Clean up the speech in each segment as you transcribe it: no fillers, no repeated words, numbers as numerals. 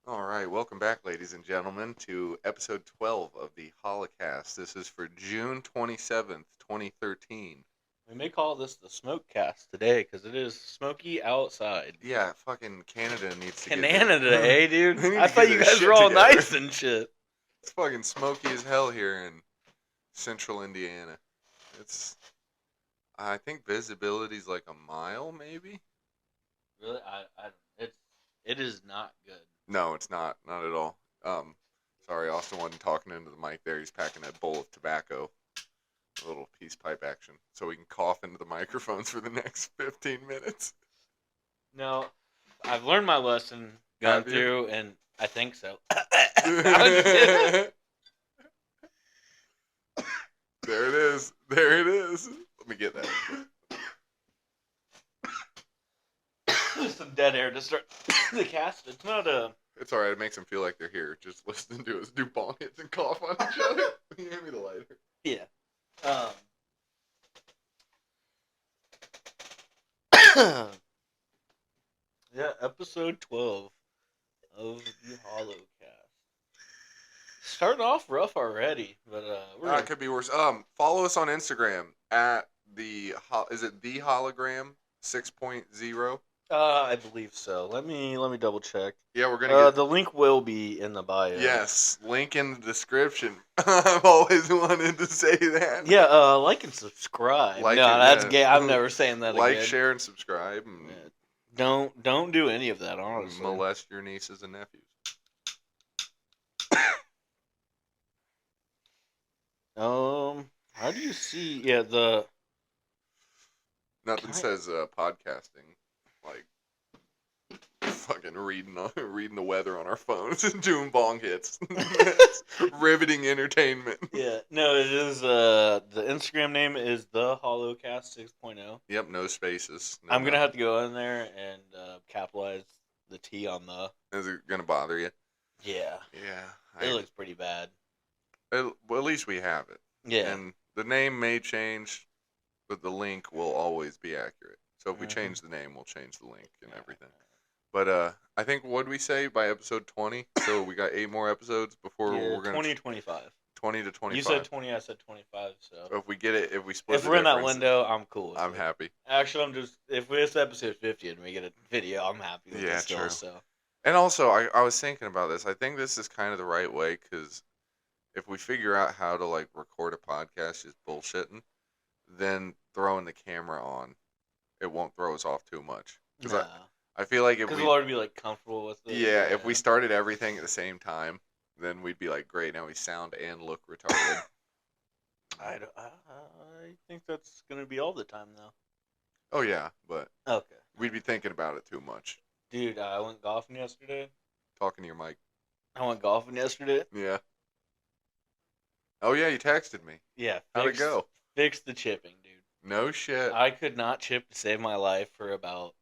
All right, welcome back, ladies and gentlemen, to episode 12 of the Holocast. This is for June 27th, 2013. We may call this the smoke cast today because it is smoky outside. Yeah, fucking Canada needs to get Canada, their eh, dude? they need I to get thought you their guys were shit all together. nice and shit. It's fucking smoky as hell here in central Indiana. It's I think visibility's like a mile maybe. Really, it is not good. No, it's not at all. Sorry, Austin wasn't talking into the mic there. He's packing a bowl of tobacco. A little peace pipe action, so we can cough into the microphones for the next 15 minutes. No, I've learned my lesson, gone Have you? through, and I think so. There it is. There it is. Let me get that. Some dead air to start the cast. It's not a. It's alright. It makes them feel like they're here. Just listening to us do bong hits and cough on each other. You hand me the lighter. Yeah. Yeah, episode 12 of the Holocast. Starting off rough already, but It could be worse. Follow us on Instagram at is it the hologram 6.0? I believe so. Let me double check. Yeah, we're gonna get The link will be in the bio. yes, link in the description. I've always wanted to say that. Yeah, like and subscribe. Like no, it, that's yeah. gay. I'm never saying that Like, again. share, and subscribe, and Yeah. Don't do any of that, honestly. molest your nieces and nephews. How do you see? Yeah, the Nothing says podcasting like fucking reading the weather on our phones and doing bong hits. That's riveting entertainment. yeah. No, it is. The Instagram name is the Holocast 6.0. Yep, no spaces. No, I'm gonna have to go in there and capitalize the T on the. Is it gonna bother you? Yeah, Yeah, it looks pretty bad. well, at least we have it. Yeah. And the name may change, but the link will always be accurate. So if we change the name, we'll change the link and everything. But I think what we say by episode 20. So we got 8 more episodes before we're gonna 20-25. 20 to 25. You said 20, I said 25. So if we get it, if we split, if the we're in that difference, window, I'm cool. With I'm it. happy. Actually, I'm just if it's episode 50 and we get a video, I'm happy with Yeah, it still. true. So And also, I was thinking about this. I think this is kind of the right way because if we figure out how to like record a podcast just bullshitting, then throwing the camera on, it won't throw us off too much. Because nah, I feel like if because we we'll already be like comfortable with it. yeah, if we started everything at the same time, then we'd be like, great, now we sound and look retarded. I think that's gonna be all the time though. Oh yeah, but Okay. we'd be thinking about it too much. Dude, I went golfing yesterday. Talking to your mic. I went golfing yesterday. Yeah. Oh yeah, you texted me. Yeah. How'd it go? Fixed the chipping, dude. No shit. I could not chip to save my life for about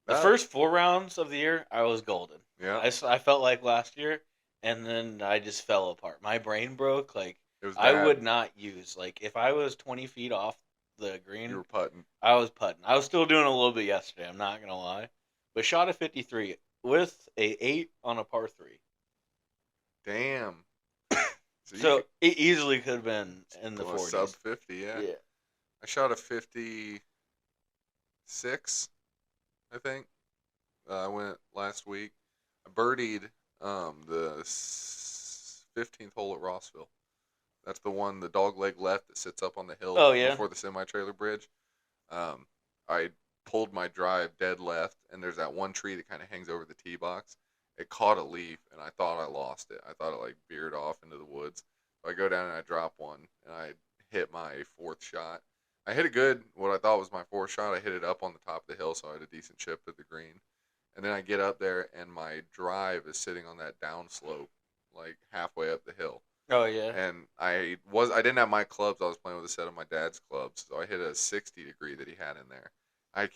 the Ah. first 4 rounds of the year. I was golden. Yeah. I felt like last year, and then I just fell apart. My brain broke. Like It was I bad. would not use like if I was 20 feet off the green, You were putting. I was putting. I was still doing a little bit yesterday. I'm not gonna lie, but shot a 53 with a 8 on a par 3. Damn. So it easily could have been in the 40s. Sub 50, yeah. Yeah. I shot a 56, I think. I went last week. I birdied the 15th hole at Rossville. That's the one, the dog leg left that sits up on the hill before the semi-trailer bridge. I pulled my drive dead left, and there's that one tree that kind of hangs over the tee box. It caught a leaf, and I thought I lost it. I thought it like veered off into the woods. So I go down and I drop one, and I hit my 4th shot. I hit it good, what I thought was my 4th shot. I hit it up on the top of the hill, so I had a decent chip at the green. And then I get up there, and my drive is sitting on that downslope, like halfway up the hill. Oh yeah. And I didn't have my clubs. I was playing with a set of my dad's clubs, so I hit a 60 degree that he had in there. I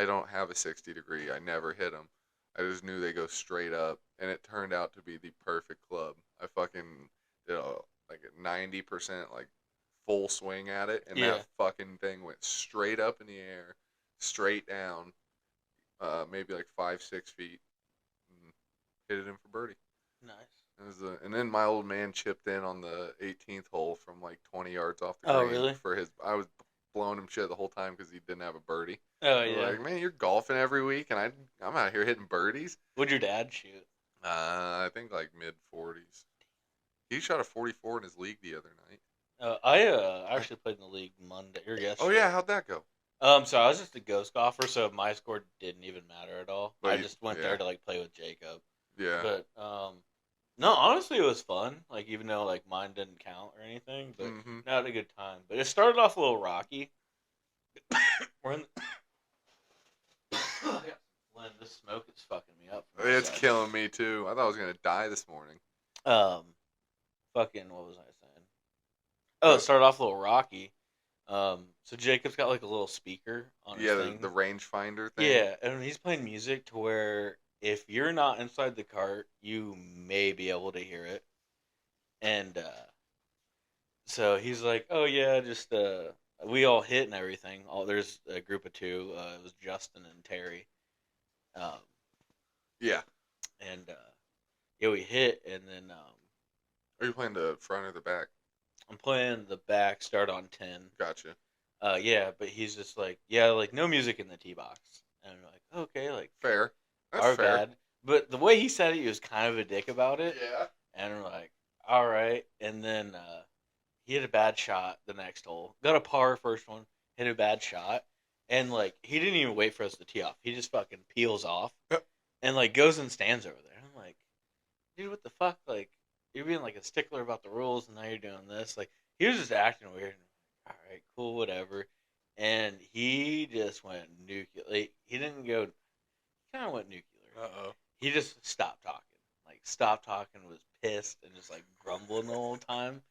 don't have a 60 degree. I never hit them. I just knew they go straight up, and it turned out to be the perfect club. I fucking did like a 90% like full swing at it, and that fucking thing went straight up in the air, straight down, maybe like 5-6 feet. hit it in for birdie. Nice. And then my old man chipped in on the 18th hole from like 20 yards off the Oh, green really? for his. I was blowing him shit the whole time because he didn't have a birdie. Oh, I was yeah. like, man, you're golfing every week, and I'm out here hitting birdies. What'd your dad shoot? I think like mid 40s. He shot a 44 in his league the other night. I actually played in the league Monday or Oh yesterday. yeah, how'd that go? So I was just a ghost golfer, so my score didn't even matter at all. I But just went yeah, there to like play with Jacob. yeah. But no, honestly, it was fun. Like even though like mine didn't count or anything, but Mm-hmm. I had a good time. But it started off a little rocky. We're in. This smoke is fucking me up. From It's outside. killing me too. I thought I was gonna die this morning. Um, fucking what was I saying? Oh, it started off a little rocky. So Jacob's got like a little speaker on his Yeah, thing. the rangefinder thing. Yeah, and he's playing music to where if you're not inside the cart, you may be able to hear it. And so he's like, "Oh yeah, just we all hit and everything. All there's a group of two. It was Justin and Terry. Um, Yeah. and yeah, we hit, and then Are you playing the front or the back? I'm playing the back. Start on 10. Gotcha. Yeah, but he's just like, yeah, like no music in the tee box. And I'm like, okay, like Fair. That's our fair. bad. But the way he said it, he was kind of a dick about it. Yeah. And I'm like, all right. And then he hit a bad shot the next hole. Got a par first one, hit a bad shot. And like he didn't even wait for us to tee off. He just fucking peels off Yep. and like goes and stands over there. I'm like, dude, what the fuck? Like you're being like a stickler about the rules, and now you're doing this. Like he was just acting weird. All right, cool, whatever. And he just went nuclear. Like, he didn't go. He kind of went nuclear. Uh-oh. He just stopped talking. Like stopped talking, was pissed, and just like grumbling the whole time.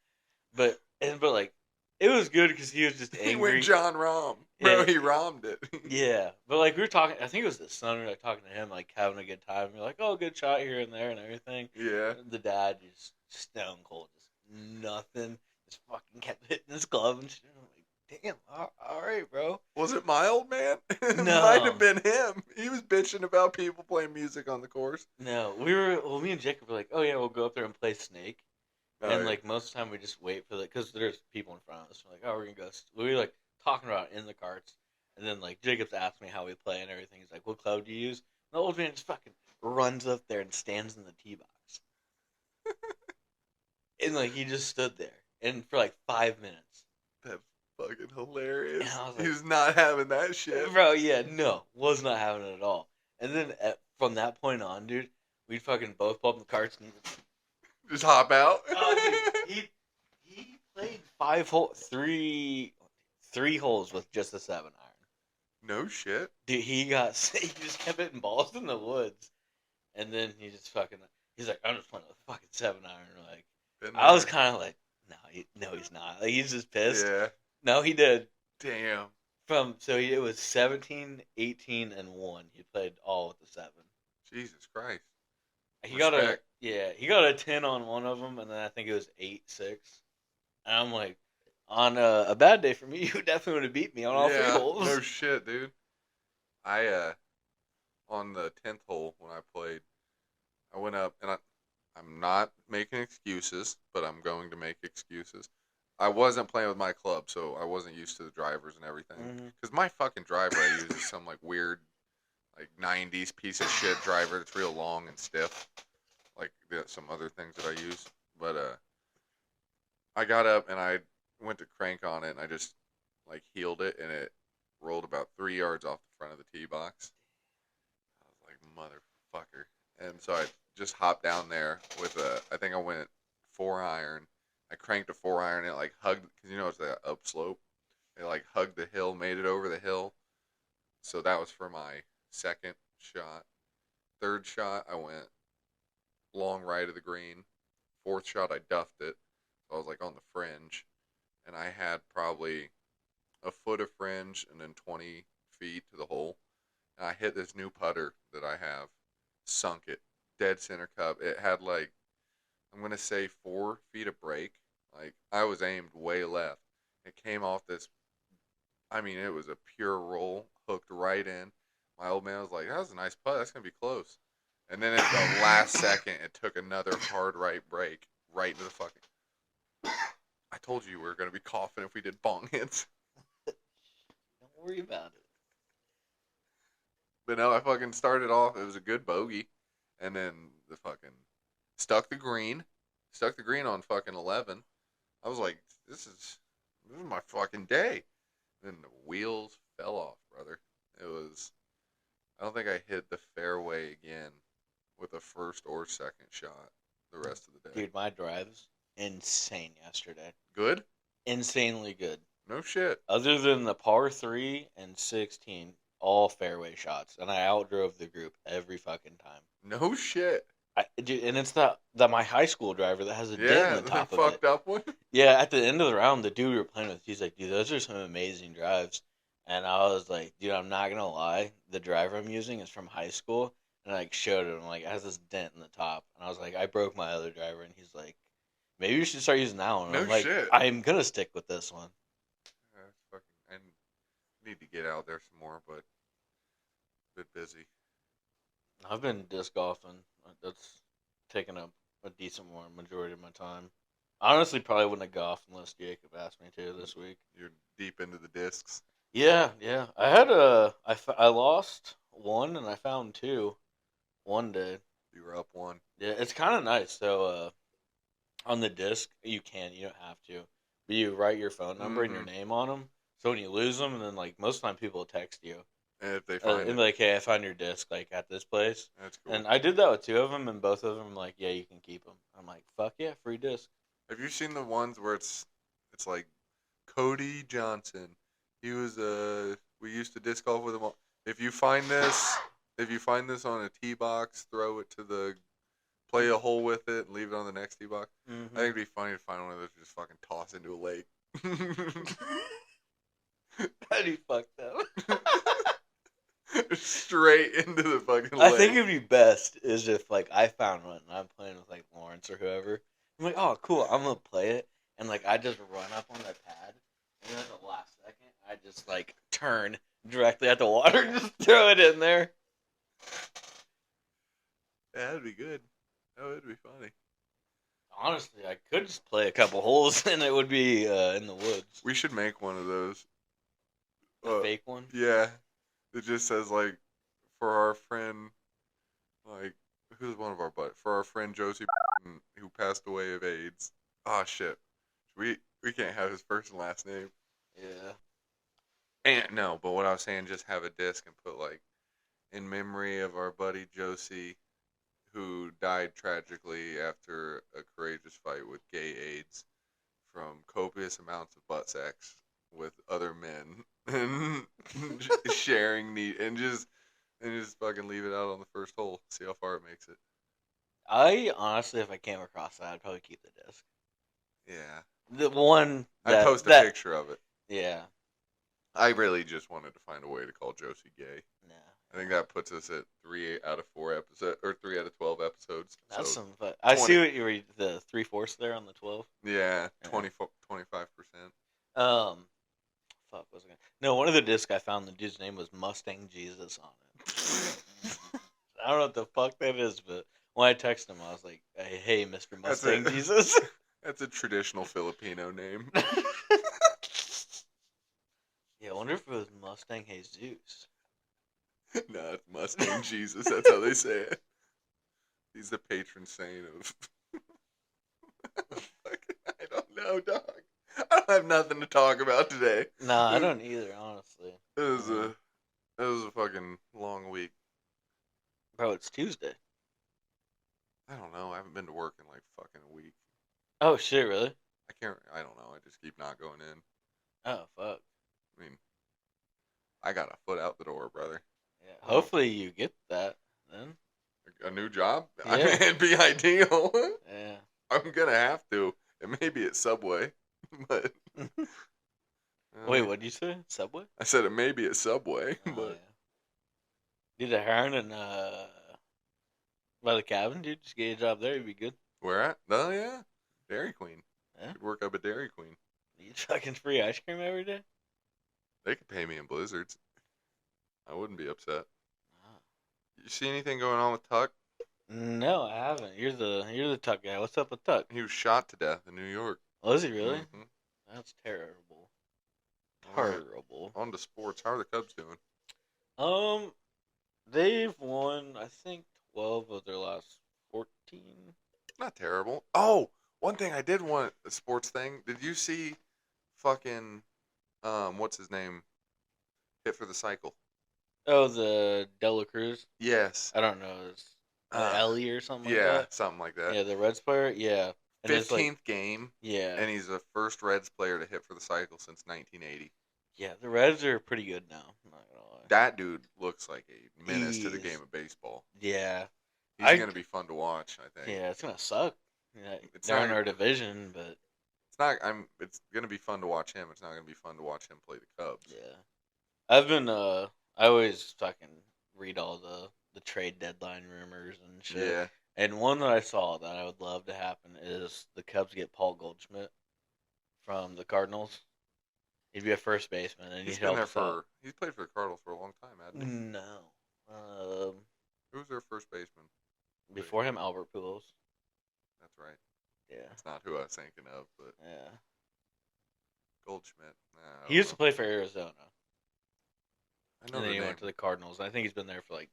But like it was good because he was just He angry. went John Rahm. Bro, Yeah. he Rahmed it. Yeah, but like we were talking. I think it was the son. We were like talking to him, like having a good time. We are like, oh, good shot here and there and everything. Yeah. And the dad just stone cold, just nothing. Just fucking kept hitting his glove and shit. I'm like, damn, all right, bro. Was it my old man? It No. might have been him. He was bitching about people playing music on the course. No, me and Jacob were like, oh yeah, we'll go up there and play Snake. Oh, And yeah. like most of the time we just wait for because there's people in front of us. We're like, oh, we're gonna go. We were like talking about it in the carts, and then like Jacob's asked me how we play and everything. He's like, what club do you use? And the old man just fucking runs up there and stands in the tee box, and like he just stood there and for like 5 minutes. That's fucking hilarious. And I was like, He was not having that shit. bro, yeah, no, was not having it at all. And then from that point on, dude, we'd fucking both pull up in the carts and Just hop out. oh, dude, he played three holes with just a 7-iron. No shit. Dude, he just kept hitting balls in the woods, and then he's like, I'm just playing with a fucking 7-iron. Like Been I was there. kind of like, no, he's not. Like he's just pissed. Yeah. No, he did. Damn. It was 17, 18, and 1. He played all with the 7. Jesus Christ. He Respect. he got a 10 on one of them, and then I think it was 8-6. And I'm like, on a bad day for me, you definitely would have beat me on all 3 holes. No shit, dude. I on the 10th hole when I played, I went up and I'm not making excuses, but I'm going to make excuses. I wasn't playing with my club, so I wasn't used to the drivers and everything. Because my fucking driver I use is some like weird, like 90s piece of shit driver that's real long and stiff. Like some other things that I use. But I got up and I went to crank on it and I just like heeled it and it rolled about 3 yards off the front of the tee box. I was like, motherfucker. And so I just hopped down there with I think I went 4-iron. I cranked a 4-iron and it like hugged, because you know it's that upslope. It like hugged the hill, made it over the hill. So that was for my second shot. Third shot, I went long right of the green. Fourth shot, I duffed it. So I was like on the fringe. And I had probably a foot of fringe and then 20 feet to the hole. And I hit this new putter that I have, sunk it, dead center cup. It had like, I'm going to say 4 feet of break. Like, I was aimed way left. It came off this, I mean, it was a pure roll, hooked right in. My old man was like, that was a nice putt. That's going to be close. And then at the last second, it took another hard right break right into the fucking. I told you we were gonna be coughing if we did bong hits. Don't worry about it. But no, I fucking started off. It was a good bogey, and then the fucking stuck the green, stuck the green on fucking 11. I was like, this is my fucking day. Then the wheels fell off, brother. It was. I don't think I hit the fairway again with a first or second shot the rest of the day. Dude, my drives insane yesterday. Good? Insanely good. No shit. Other than the par 3 and 16, all fairway shots, and I outdrove the group every fucking time. No shit. Dude, and it's the my high school driver that has a dent in Yeah, the the top of it. fucked up one. Yeah, at the end of the round, the dude we were playing with, he's like, dude, those are some amazing drives. And I was like, dude, I'm not gonna lie, the driver I'm using is from high school. And I like showed him, like, it has this dent in the top. And I was like, I broke my other driver, and he's like, maybe you should start using that one. And No I'm like, shit. I'm gonna stick with this one. I need to get out there some more, but a bit busy. I've been disc golfing. That's taken up a decent more majority of my time. I honestly probably wouldn't have golfed unless Jacob asked me to this week. You're deep into the discs. Yeah, yeah. I lost one and I found two one day. You were up one. Yeah, it's kind of nice. So on the disc, you don't have to, but you write your phone number and your name on them. So when you lose them, and then like most of the time people will text you And if they find and it, be like, hey, I found your disc like at this place. that's cool. And I did that with two of them, and both of them like, yeah, you can keep them. I'm like, fuck yeah, free disc. Have you seen the ones where it's like Cody Johnson? He was we used to disc golf with him. If you find this on a tee box, throw it to the play a hole with it and leave it on the next tee box. Mm-hmm. I think it'd be funny to find one of those and just fucking toss into a lake. That'd be fucked up. Straight into the fucking I lake. think it'd be best is if like I found one and I'm playing with like Lawrence or whoever. I'm like, oh cool, I'm gonna play it, and like I just run up on the pad, and then at the last second, I just like turn directly at the water and just throw it in there. Yeah, that'd be good. That would be funny. Honestly, I could just play a couple holes and it would be in the woods. We should make one of those. A fake one? Yeah. It just says like for our friend, like who's one of our for our friend Josie who passed away of AIDS. Oh shit. We can't have his first and last name. Yeah. And no, but what I was saying, just have a disc and put like in memory of our buddy Josie, who died tragically after a courageous fight with gay AIDS from copious amounts of butt sex with other men and sharing need and just fucking leave it out on the first hole. See how far it makes it. I honestly, if I came across that, I'd probably keep the disc. Yeah. The one I'd post a picture of it. Yeah. I really just wanted to find a way to call Josie gay. Nah. I think that puts us at 3 out of 4 episodes, or 3 out of 12 episodes. That's so some fun. I see what you were, the 3/4 there on the 12. Yeah, Yeah. 25%. Fuck, was I gonna... No, one of the discs I found, the dude's name was Mustang Jesus on it. I don't know what the fuck that is, but when I texted him, I was like, hey, Mr. Mustang Jesus. That's a traditional Filipino name. Yeah, I wonder if it was Mustang Jesus. No, it's Mustang Jesus. That's how they say it. He's the patron saint of. I don't know, dog. I don't have nothing to talk about today. Nah, I don't either, honestly. It was a fucking long week. Bro, it's Tuesday. I don't know. I haven't been to work in like fucking a week. Oh, shit, really? I don't know. I just keep not going in. Oh, fuck. I mean, I got a foot out the door, brother. Yeah, hopefully you get that then. A new job? Yeah. I mean, it'd be ideal. Yeah. I'm gonna have to. It may be at Subway, but Wait, what'd you say? Subway? I said it may be at Subway, Oh, but yeah. Dude, the Heron and by the cabin, dude, just get a job there, you'd be good. where at? Oh yeah, Dairy Queen. Yeah. Could work up at Dairy Queen. You eat fucking free ice cream every day? They could pay me in blizzards. I wouldn't be upset. Ah. You see anything going on with Tuck? No, I haven't. You're the Tuck guy. What's up with Tuck? He was shot to death in New York. Was he really? Mm-hmm. That's terrible. All right, Terrible. on to sports. How are the Cubs doing? Um, they've won I think 12 of their last 14. Not terrible. Oh, one thing I did want a sports thing. Did you see fucking what's his name hit for the cycle? Oh, the Dela Cruz. Yes. I don't know. It's Uh, Ellie or something like yeah, that. something like that. Yeah, the Reds player. Yeah, and it's like 15th game, yeah, and he's the first Reds player to hit for the cycle since 1980. yeah. The Reds are pretty good now. I'm not gonna lie. That dude looks like a menace to He the is. game of baseball. Yeah, He's I. gonna be fun to watch, I think. Yeah, it's gonna suck. Yeah, It's they're in not. our division, but It's not. It's gonna be fun to watch him. It's not gonna be fun to watch him play the Cubs. yeah. I've been I always fucking read all the trade deadline rumors and shit. Yeah, And one that I saw that I would love to happen is the Cubs get Paul Goldschmidt from the Cardinals. He'd be a first baseman and he'd he's been help there us out. for. He's played for the Cardinals for a long time, hasn't he? No. Um Who was their first baseman? Before him Albert Pujols. That's right. Yeah. That's not who I was thinking of, but Yeah. Goldschmidt. Nah, I He don't used to know. play for Arizona. I know And the then he went name. to the Cardinals. I think he's been there for like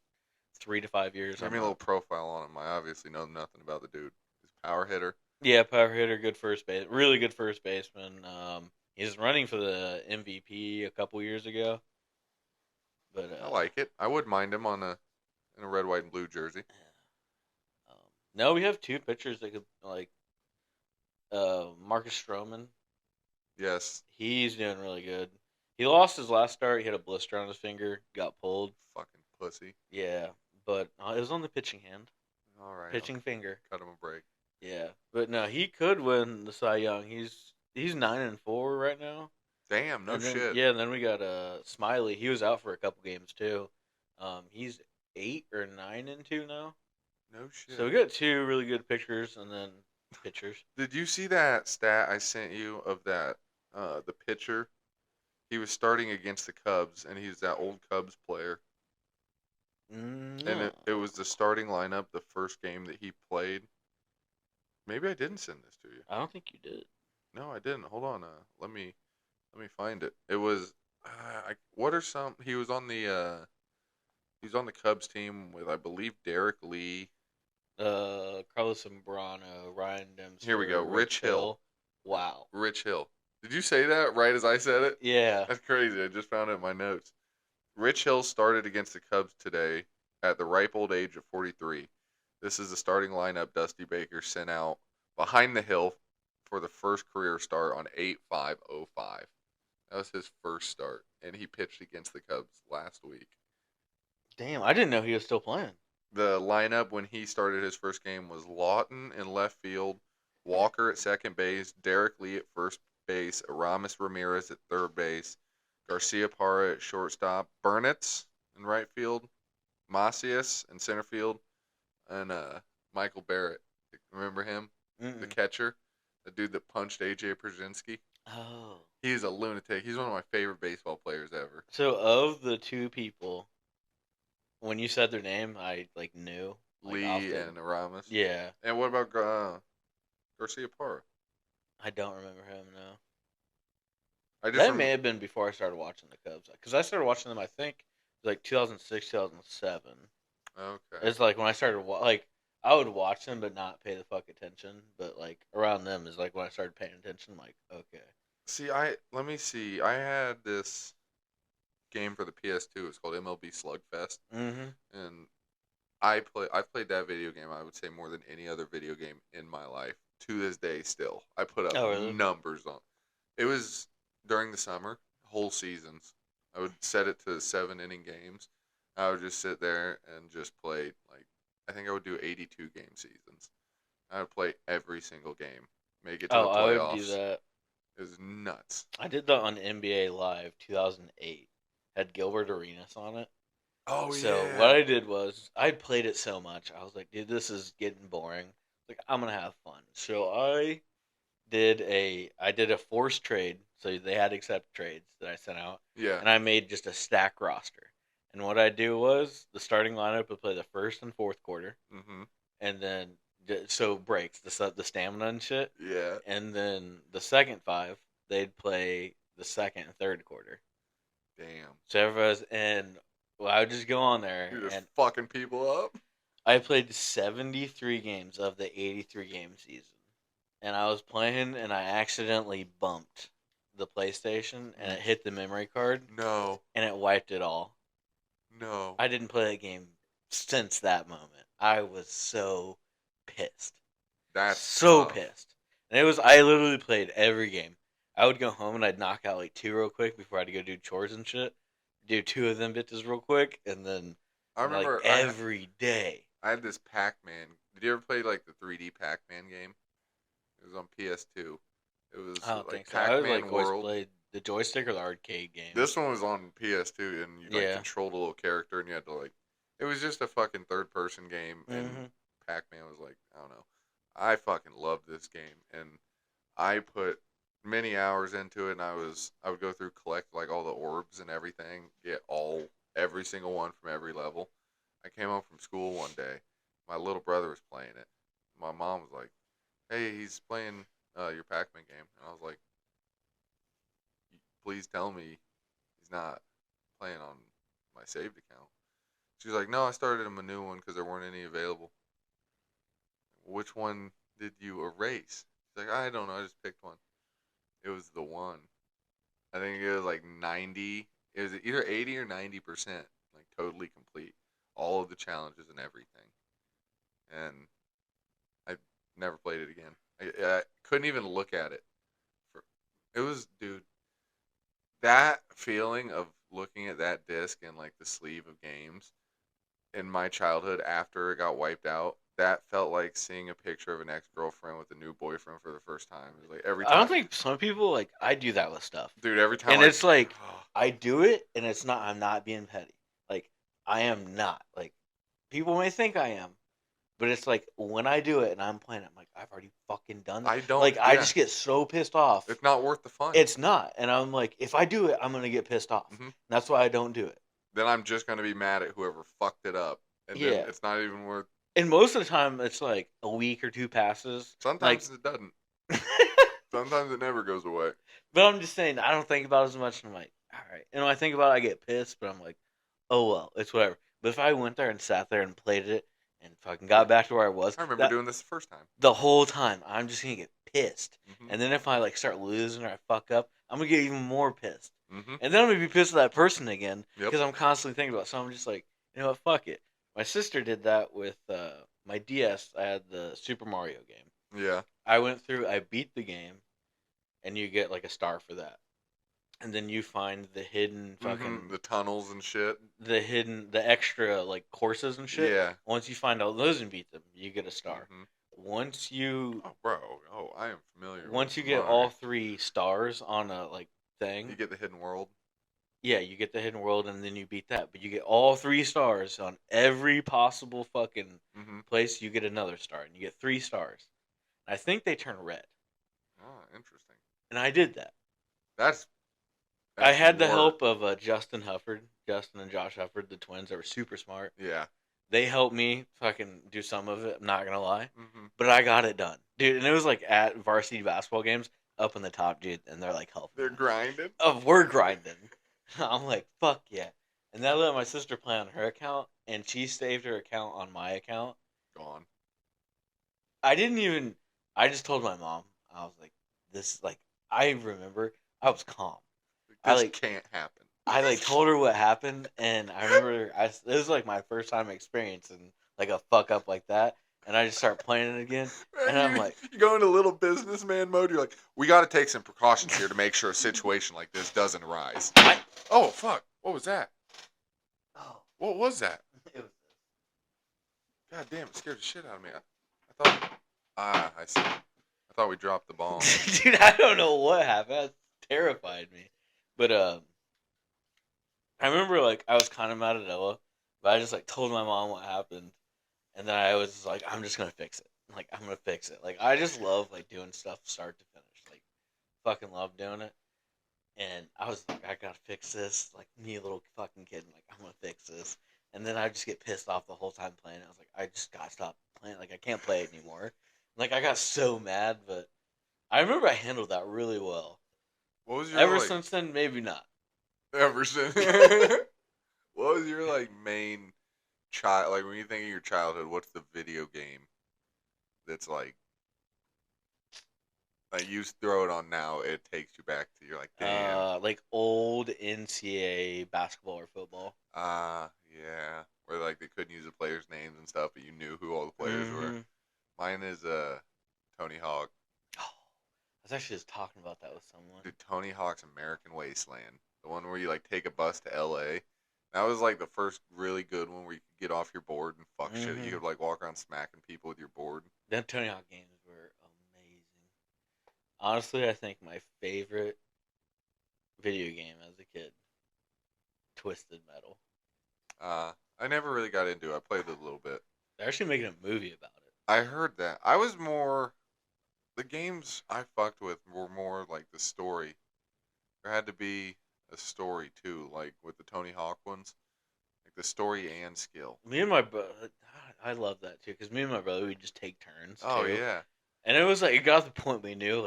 3 to 5 years. Give I'm me a little not. profile on him. I obviously know nothing about the dude. He's a power hitter. Yeah, power hitter, good first base, really good first baseman. He's running for the MVP a couple years ago, but I like it. I wouldn't mind him on a in a red, white, and blue jersey. no, we have two pitchers that could like Marcus Stroman. Yes. He's doing really good. He lost his last start. He had a blister on his finger, got pulled. Fucking pussy. Yeah, but it was on the pitching hand, All right, I'll pitching finger. cut him a break. Yeah, but no, he could win the Cy Young. He's 9-4 right now. Damn, no And then shit. yeah, and then we got Smiley. He was out for a couple games too. He's 8 or 9-2 now. No shit. So we got two really good pitchers and then pitchers. Did you see that stat I sent you of that the pitcher? He was starting against the Cubs, and he's that old Cubs player. And No, it was the starting lineup the first game that he played. Maybe I didn't send this to you. I don't think you did. No, I didn't. Hold on. Let me find it. It was. What are some? He was on the. He's on the Cubs team with I believe Derek Lee. Carlos Zambrano, Ryan Here we go. Dempster, Rich Hill. Wow. Rich Hill. Did you say that right as I said it? Yeah. That's crazy. I just found it in my notes. Rich Hill started against the Cubs today at the ripe old age of 43. This is the starting lineup Dusty Baker sent out behind the hill for the first career start on 8/5/05. That was his first start, and he pitched against the Cubs last week. Damn, I didn't know he was still playing. The lineup when he started his first game was Lawton in left field, Walker at second base, Derek Lee at first base, Aramis Ramirez at third base, Garcia Parra at shortstop, Burnitz in right field, Macias in center field, and Michael Barrett. Remember him? The Mm-mm. catcher? The dude that punched AJ Przynski? Oh. He's a lunatic. He's one of my favorite baseball players ever. So of the two people, when you said their name, I like knew like Lee often. and Aramis. Yeah, And what about Garcia Parra? I don't remember him now. I just That may have been before I started watching the Cubs because I started watching them. I think it was like 2006, 2007. Okay. It's like when I started like I would watch them but not pay the fuck attention. But like around them is like when I started paying attention. I'm like, okay. See, let me see. I had this game for the PS2. It's called MLB Slugfest, Mm-hmm. and I've played that video game. I would say more than any other video game in my life to this day. Still, I put up Oh really? numbers on. It was during the summer, whole seasons. I would set it to 7 inning games. I would just sit there and just play like I think I would do 82 game seasons. I would play every single game, make it to the Oh, I would do playoffs. that. It was nuts. I did that on NBA Live 2008. Had Gilbert Arenas on it. Oh So yeah. what I did was I played it so much. I was like, dude, this is getting boring. Like I'm gonna have fun. So I did a forced trade. So they had to accept trades that I sent out, Yeah. and I made just a stack roster. And what I do was the starting lineup would play the first and fourth quarter. Mhm. and then so breaks the stamina and shit, Yeah. and then the second five they'd play the second and third quarter. Damn. So everybody's and well, I would just go on there You're just and fucking people up. I played 73 games of the 83 game season. And I was playing and I accidentally bumped the PlayStation and it hit the memory card No. and it wiped it all. No. I didn't play that game since that moment. I was so pissed. That's So tough. pissed. And I literally played every game. I would go home and I'd knock out like two real quick before I had to go do chores and shit. Do two of them bitches real quick and then I like remember every day. I had this Pac-Man. Did you ever play like the 3D Pac-Man game? It was on PS2. It was I don't like think so. I was like Pac-Man always World. played the joystick or the arcade game. This one was on PS2, and you like Yeah. controlled a little character, and you had to like. It was just a fucking third-person game, and Mm-hmm. Pac-Man was like, I don't know. I fucking loved this game, and I put many hours into it, and I would go through collect like all the orbs and everything, get every single one from every level. I came home from school one day. My little brother was playing it. My mom was like, "Hey, he's playing your Pac-Man game," and I was like, "Please tell me he's not playing on my saved account." She's like, "No, I started him a new one because there weren't any available." Which one did you erase? She's like, "I don't know. I just picked one." It was the one. I think it was like 90. It was either 80 or 90%, like totally complete, all of the challenges and everything. And I never played it again. I couldn't even look at it. It was, dude, that feeling of looking at that disc and like the sleeve of games in my childhood after it got wiped out. That felt like seeing a picture of an ex girlfriend with a new boyfriend for the first time. It was like every I don't time, think some people like I do that with stuff. dude. Every time And I, it's like I do it and it's not I'm not being petty. Like I am not. Like people may think I am, but it's like when I do it and I'm playing, I'm like, I've already fucking done that. I don't. Like I Yeah, just get so pissed off. it's not worth the fun. It's not. And I'm like, if I do it, I'm gonna get pissed off. Hmm. And that's why I don't do it. Then I'm just gonna be mad at whoever fucked it up, and then Yeah. it's not even worth. And most of the time it's like a week or two passes. Like Sometimes it doesn't. Sometimes it never goes away. but I'm just saying I don't think about it as much and I'm like, all right. And when I think about it I get pissed, but I'm like, oh well, it's whatever. But if I went there and sat there and played it and fucking got back to where I was, I remember that doing this the first time. the whole time I'm just gonna get pissed. Hmm. And then if I like start losing or I fuck up, I'm gonna get even more pissed. Hmm. And then I'm gonna be pissed at that person again Yep. because I'm constantly thinking about it. So I'm just like, you know what, fuck it. My sister did that with my DS. I had the Super Mario game. Yeah. I went through, I beat the game, and you get like a star for that. And then you find the hidden fucking The tunnels and shit. the extra like courses and shit. Yeah. Once you find all those and beat them, you get a star. Hmm. Once you Oh, bro. Oh, I am familiar. once you with get Mario. all three stars on a like thing, You get the hidden world. yeah, you get the hidden world and then you beat that. But you get all three stars on every possible fucking Hmm. place. You get another star, and you get three stars. I think they turn red, Oh, interesting. and I did that. That's. I That's had the work. help of Justin and Josh Hufford, the twins. They were super smart. Yeah. They helped me fucking do some of it. I'm not gonna lie, Hmm. but I got it done, dude. And it was like at varsity basketball games, up in the top, dude. And they're like helping. They're me. grinding. We're grinding. I'm like, fuck yeah. And then I let my sister play on her account, and she saved her account on my account. Gone. I didn't even. I just told my mom. I was like, this like. I remember I was calm. This like- can't happen. I like told her what happened, and I remember it was like my first time experiencing like a fuck up like that, and I just start playing it again, and I'm like, you go into little businessman mode. You're like, we got to take some precautions here to make sure a situation like this doesn't arise. Oh fuck! What was that? oh, What was that? it was God damn! It scared the shit out of me. I thought. I see. I thought we dropped the bomb. dude, I don't know what happened. That terrified me, but I remember like I was kind of mad at Ella, but I just like told my mom what happened, and then I was just like, I'm just gonna fix it. Like I'm gonna fix it. Like I just love like doing stuff start to finish. Like fucking love doing it. And I was like, I gotta fix this. Like me, a little fucking kid. Like I'm gonna fix this. and then I just get pissed off the whole time playing. I was like, I just gotta stop playing. Like I can't play it anymore. Like I got so mad, but I remember I handled that really well. What was your Ever like since then, maybe not. ever since? What was your like main child? Like when you think of your childhood, what's the video game that's like you throw it on now, it takes you back to you're like, damn. Like old NCAA basketball or football. Yeah. Where like they couldn't use the players' names and stuff, but you knew who all the players were. Mm-hmm. Mine is Tony Hawk. Oh, I was actually just talking about that with someone. Dude, Tony Hawk's American Wasteland. The one where you like take a bus to LA. That was like the first really good one where you could get off your board and fuck shit. You Mm-hmm. could like walk around smacking people with your board. Them Tony Hawk games were amazing. Honestly, I think my favorite video game as a kid, Twisted Metal. I never really got into it. I played it a little bit. They're actually making a movie about it. I heard that. I was more the games I fucked with were more like the story. There had to be a story too, like with the Tony Hawk ones, like the story and skill. Me and my brother, I love that too, because me and my brother, we just take turns Oh too. yeah, And it was like, it got to the point we knew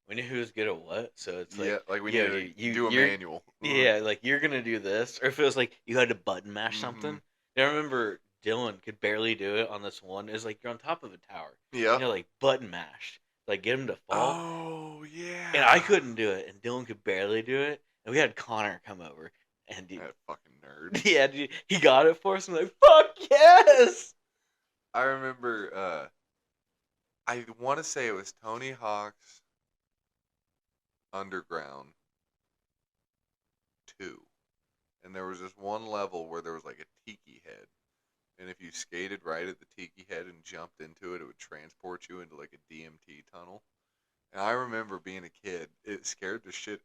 who was good at what. So it's yeah. like, Like we yo, need to do a you're, manual. yeah, like you're going to do this. Or if it was like, you had to button mash Mm-hmm. something. I remember Dylan could barely do it on this one. It was like, you're on top of a tower. Yeah. Like button mash. Like get him to fall. Oh yeah. And I couldn't do it, and Dylan could barely do it. And we had Connor come over, and That fucking nerd. yeah, dude, he got it for us. I'm like, fuck yes! I remember. I want to say it was Tony Hawk's Underground 2, and there was this one level where there was like a tiki head, and if you skated right at the tiki head and jumped into it, it would transport you into like a DMT tunnel. And I remember being a kid, it scared the shit.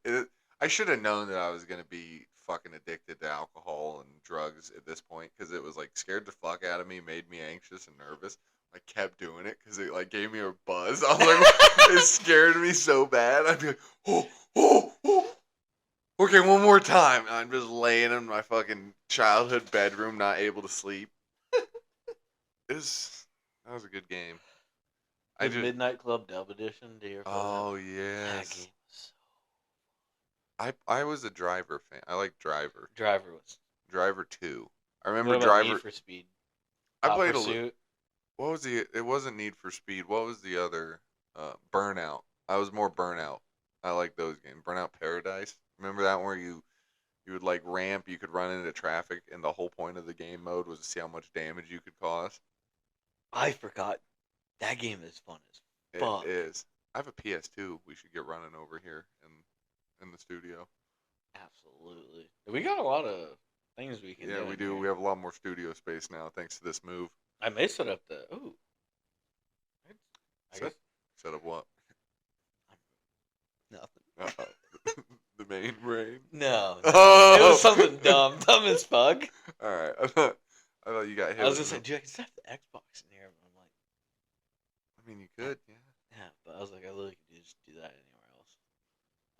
I should have known that I was gonna be fucking addicted to alcohol and drugs at this point because it was like scared the fuck out of me, made me anxious and nervous. I kept doing it because it like gave me a buzz. I was like, it scared me so bad. I'd be like, oh, oh, oh. Okay, one more time. And I'm just laying in my fucking childhood bedroom, not able to sleep. That was a good game. I The just Midnight Club Dub Edition. Do you ever play oh that? That game yes. was I was a Driver fan. I like Driver. Driver was. Driver 2. I What remember about Need Driver. for Speed? I Hot played a little. Pursuit. What was the? It wasn't Need for Speed. What was the other? Burnout. I was more Burnout. I like those games. Burnout Paradise. Remember that one where you would like ramp, you could run into traffic, and the whole point of the game mode was to see how much damage you could cause. I forgot. That game is fun as It fuck. is. I have a PS2. We should get running over here in the studio. Absolutely. We got a lot of things we can do. Yeah, we in do. here. We have a lot more studio space now thanks to this move. I may set up the. Ooh. I Set, guess set up what? nothing. The main brain. No, no. Oh. It was something dumb. Dumb as fuck. All right. I thought you got hit. I was with gonna say, the- dude, I can set the Xbox in here, but I'm like, I mean, you could. Yeah. yeah, but I was like, I literally could just do that anywhere else.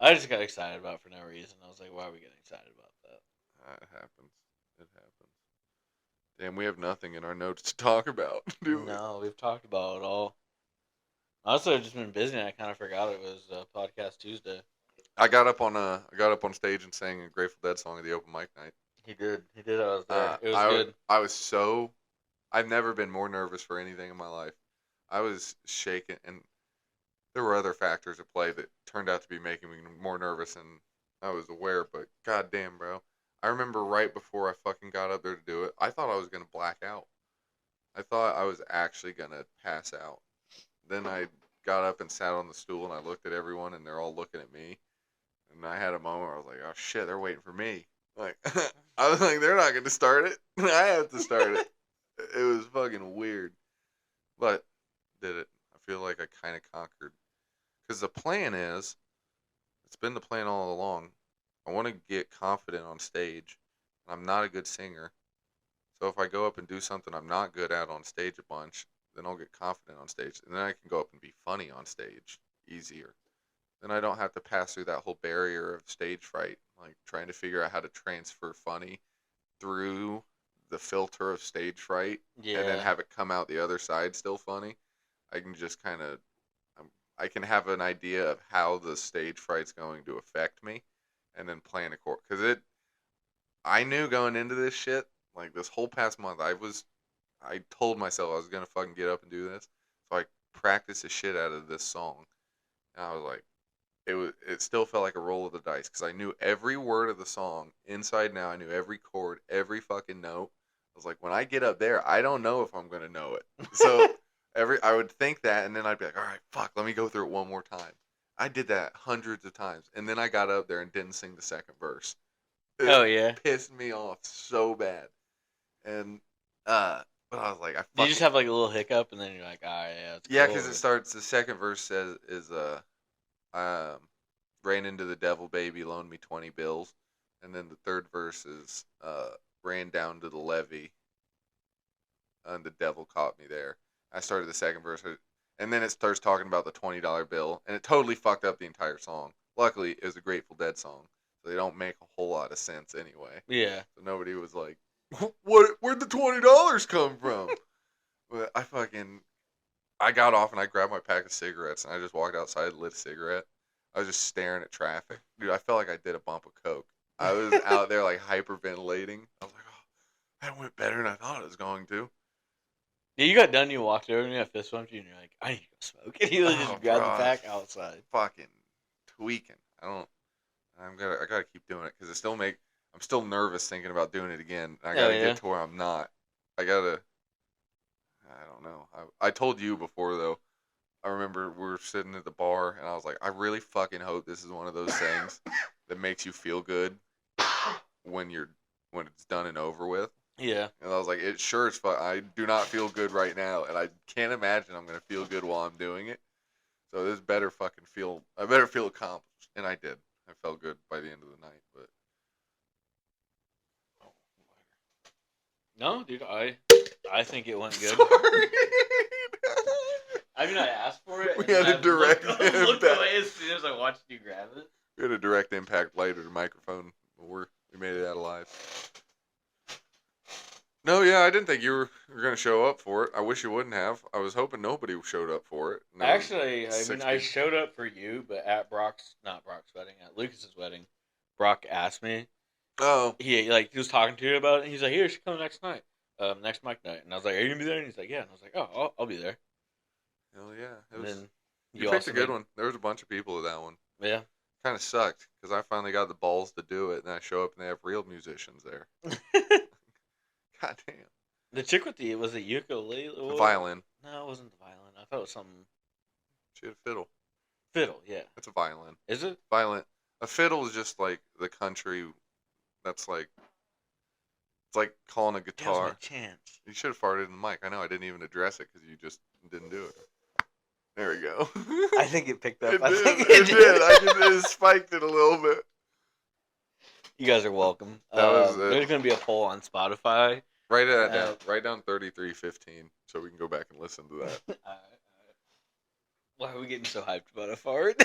I just got excited about it for no reason. I was like, why are we getting excited about that? It happens. It happens. Damn, we have nothing in our notes to talk about, do we? No, we've talked about it all. Honestly, I've just been busy, and I kind of forgot it was Podcast Tuesday. I got up on stage and sang a Grateful Dead song at the open mic night. He did. He did. I was there. It was good. I was so. I've never been more nervous for anything in my life. I was shaking, and there were other factors at play that turned out to be making me more nervous than I was aware. But goddamn, bro, I remember right before I fucking got up there to do it, I thought I was gonna black out. I thought I was actually gonna pass out. Then I got up and sat on the stool, and I looked at everyone, and they're all looking at me. And I had a moment where I was like, "Oh shit, they're waiting for me." Like, I was like, "They're not gonna start it. I have to start it." It was fucking weird, but did it. I feel like I kind of conquered. Because the plan is, it's been the plan all along. I want to get confident on stage. I'm not a good singer, so if I go up and do something I'm not good at on stage a bunch, then I'll get confident on stage, and then I can go up and be funny on stage easier. Then I don't have to pass through that whole barrier of stage fright, like trying to figure out how to transfer funny through the filter of stage fright and then Yeah. have it come out the other side still funny. I can just kind of I can have an idea of how the stage fright's going to affect me, and then plan a course. Because I knew going into this shit, like this whole past month, I told myself I was gonna fucking get up and do this. So I practiced the shit out of this song, and I was like, it still felt like a roll of the dice because I knew every word of the song inside now. I knew every chord, every fucking note. I was like, when I get up there, I don't know if I'm gonna know it. So I would think that, and then I'd be like, all right, fuck, let me go through it one more time. I did that hundreds of times, and then I got up there and didn't sing the second verse. It Oh yeah. pissed me off so bad, and uh, but I was like, I You just fucking have like a little hiccup, and then you're like, all right, yeah, it's yeah, cool. because it starts. The second verse says um ran into the devil baby, loaned me 20 bills, and then the third verse is ran down to the levee, and the devil caught me there. I started the second verse, and then it starts talking about the $20 bill, and it totally fucked up the entire song. Luckily, it was a Grateful Dead song, so they don't make a whole lot of sense anyway. Yeah. So nobody was like, "What? Where'd the $20 come from?" But I got off and I grabbed my pack of cigarettes and I just walked outside and lit a cigarette. I was just staring at traffic. Dude, I felt like I did a bump of coke. I was out there like hyperventilating. I was like, oh, that went better than I thought it was going to. Yeah, you got done. You walked over and you got fist bumped you, and you're like, I need to go smoke. And you Oh, just bro, grabbed the pack outside. fucking tweaking. I don't. I gotta keep doing it because it still make. I'm still nervous thinking about doing it again. I Oh gotta yeah. get to where I'm not. I gotta. I don't know. I told you before though. I remember we were sitting at the bar, and I was like, I really fucking hope this is one of those things that makes you feel good when you're when it's done and over with. Yeah. And I was like, it sure as fuck. I do not feel good right now, and I can't imagine I'm gonna feel good while I'm doing it. So this better fucking feel. I better feel accomplished, and I did. I felt good by the end of the night, but oh, No, dude, I think it went good. sorry. I mean, I asked for it, We and then had a I direct looked impact. away as soon as I watched you grab it. We had a direct impact lighter to microphone. We made it out alive. No, yeah, I didn't think you were going to show up for it. I wish you wouldn't have. I was hoping nobody showed up for it. And there was Actually, I mean, six I people. showed up for you, but at not Brock's wedding, at Lucas's wedding, Brock asked me. Oh, He was talking to you about it, and he's like, "Here, you should come next night, next mic night." And I was like, "Are you gonna be there?" And he's like, "Yeah." And I was like, "Oh, I'll be there." hell yeah! It And was. then You you picked a also good made, one. There was a bunch of people at that one. yeah. Kind of sucked because I finally got the balls to do it, and I show up and they have real musicians there. God damn. The chick with the was it ukulele? The violin. No, it wasn't the violin. I thought it was something She had a fiddle. fiddle. Yeah, That's a violin. is it? Violin. A fiddle is just like the country. That's like it's like calling a That was my guitar. chance. You should have farted in the mic. I know I didn't even address it because you just didn't do it. There we go. I think it picked up. It I did. think It did. It spiked it a little bit. You guys are welcome. That was There's it. gonna be a poll on Spotify. Write that Uh, down. Write down 3315 so we can go back and listen to that. Alright. Why are we getting so hyped about a fart?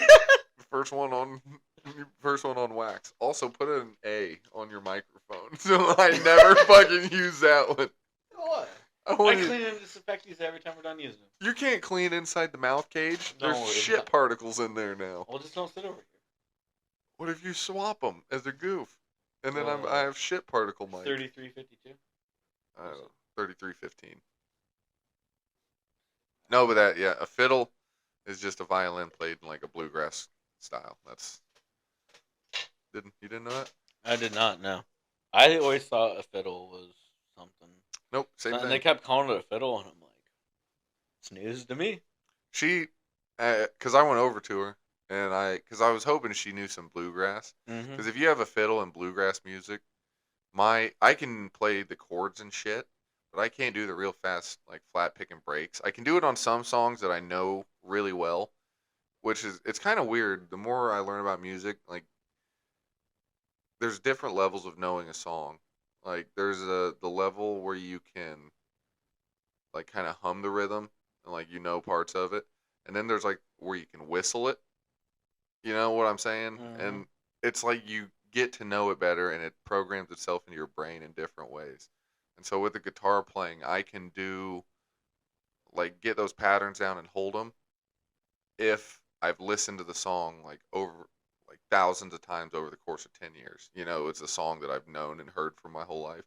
First one on first one on wax. Also put an A on your microphone so I never fucking use that one. What? I I want you, clean and disinfect these every time we're done using them. you can't clean inside the mouth cage. No, There's it's shit not. particles in there now. Well, just don't sit over here. What if you swap them as a goof? And then I Uh, have shit particle mic. 3352. 3315. No, but a fiddle is just a violin played in like a bluegrass style. You didn't know that? I did not know. I always thought a fiddle was something. Nope, same And thing. they kept calling it a fiddle, and I'm like, it's news to me. She, because I went over to her and because I was hoping she knew some bluegrass. Mm-hmm. Because if you have a fiddle and bluegrass music, I can play the chords and shit, but I can't do the real fast like flat picking breaks. I can do it on some songs that I know really well, it's kind of weird. The more I learn about music, like there's different levels of knowing a song. Like there's the level where you can like kind of hum the rhythm and like parts of it, and then there's like where you can whistle it. You know what I'm saying? Mm-hmm. And it's like you get to know it better, and it programs itself into your brain in different ways. And so with the guitar playing, I can do like get those patterns down and hold them if I've listened to the song like over like thousands of times over the course of 10 years. It's a song that I've known and heard for my whole life.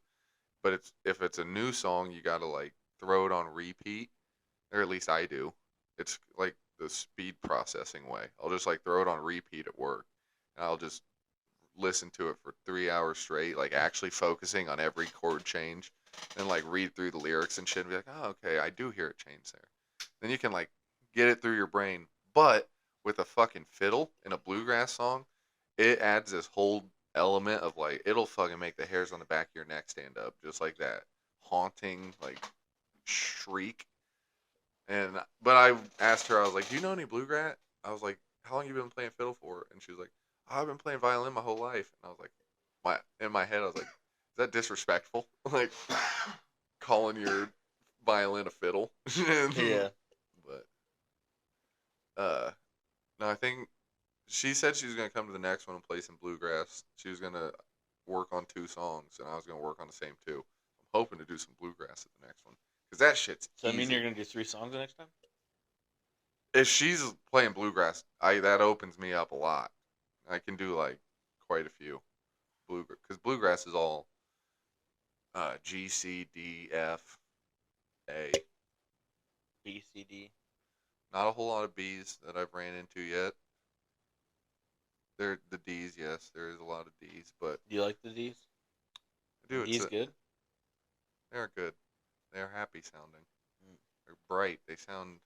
But it's if it's a new song, you got to like throw it on repeat, or at least I do. It's like the speed processing way. I'll just like throw it on repeat at work, and I'll just listen to it for 3 hours straight, like actually focusing on every chord change, and like read through the lyrics and shit, and be like, oh, okay, I do hear a change there. Then you can like get it through your brain. But with a fucking fiddle in a bluegrass song, it adds this whole element of like it'll fucking make the hairs on the back of your neck stand up, just like that haunting like shriek. And but I asked her, I was like, "Do you know any bluegrass?" I was like, "How long you been playing fiddle for?" And she was like, "Oh, I've been playing violin my whole life." And I was like, "My in my head, I was like, is that disrespectful? Like calling your violin a fiddle?" Yeah. But no, I think she said she was gonna come to the next one and play some bluegrass. She was gonna work on 2 songs, and I was gonna work on the same 2. I'm hoping to do some bluegrass at the next one because that shit's So I mean, you're easy. gonna do 3 songs the next time? If she's playing bluegrass, I that opens me up a lot. I can do like quite a few bluegrass because bluegrass is all G C D F A. B, C, D. Not a whole lot of B's that I've ran into yet. There the D's, yes, there is a lot of D's, but Do you like the D's? I The do. D's good? They're good. They're happy sounding. Mm. They're bright. They sound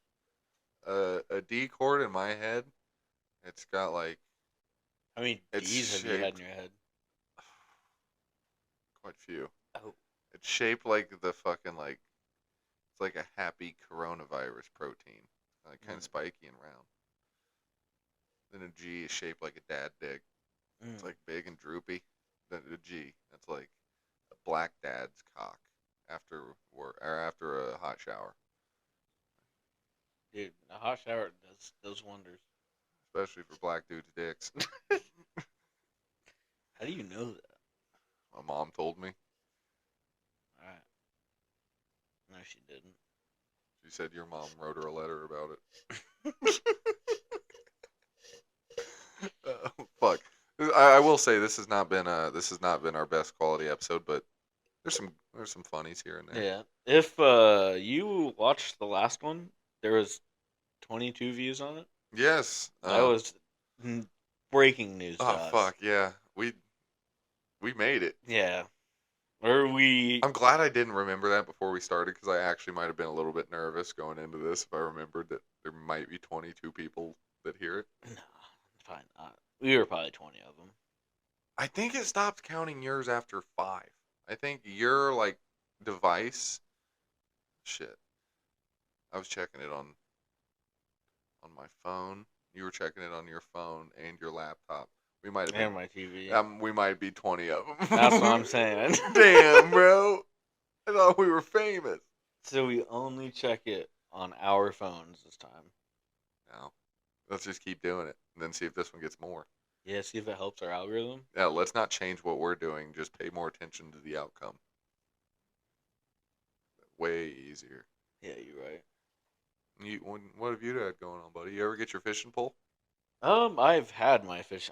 a D chord in my head. It's got like How many it's D's have you had in shaped your head? quite a few. Oh. It's shaped like the fucking like it's like a happy coronavirus protein, like kind of Mm. spiky and round. Then a G is shaped like a dad dick. It's Mm. like big and droopy. Then a G, that's like a black dad's cock after work or after a hot shower, Dude, a hot shower does those wonders. especially for black dudes' dicks. How do you know that? My mom told me. Alright. No, she didn't. She said your mom wrote her a letter about it. Fuck. I will say this has not been our best quality episode, but there's some funnies here and there. Yeah. If you watched the last one, there was 22 views on it. Yes. That was breaking news to Oh us. fuck yeah. We made it. Yeah. Or we. I'm glad I didn't remember that before we started because I actually might have been a little bit nervous going into this if I remembered that there might be 22 people that hear it. No, fine not. We were probably 20 of them. I think it stopped counting yours after 5. I think your like device. Shit. I was checking it on my phone. You were checking it on your phone and your laptop. We might have been. And my TV. We might be 20 of them. That's what I'm saying. Damn, bro. I thought we were famous. So we only check it on our phones this time. Now, let's just keep doing it and then see if this one gets more. Yeah, see if it helps our algorithm. Yeah, let's not change what we're doing. Just pay more attention to the outcome. Way easier. Yeah, you're right. What have you had going on, buddy? You ever get your fishing pole? I've had my fish.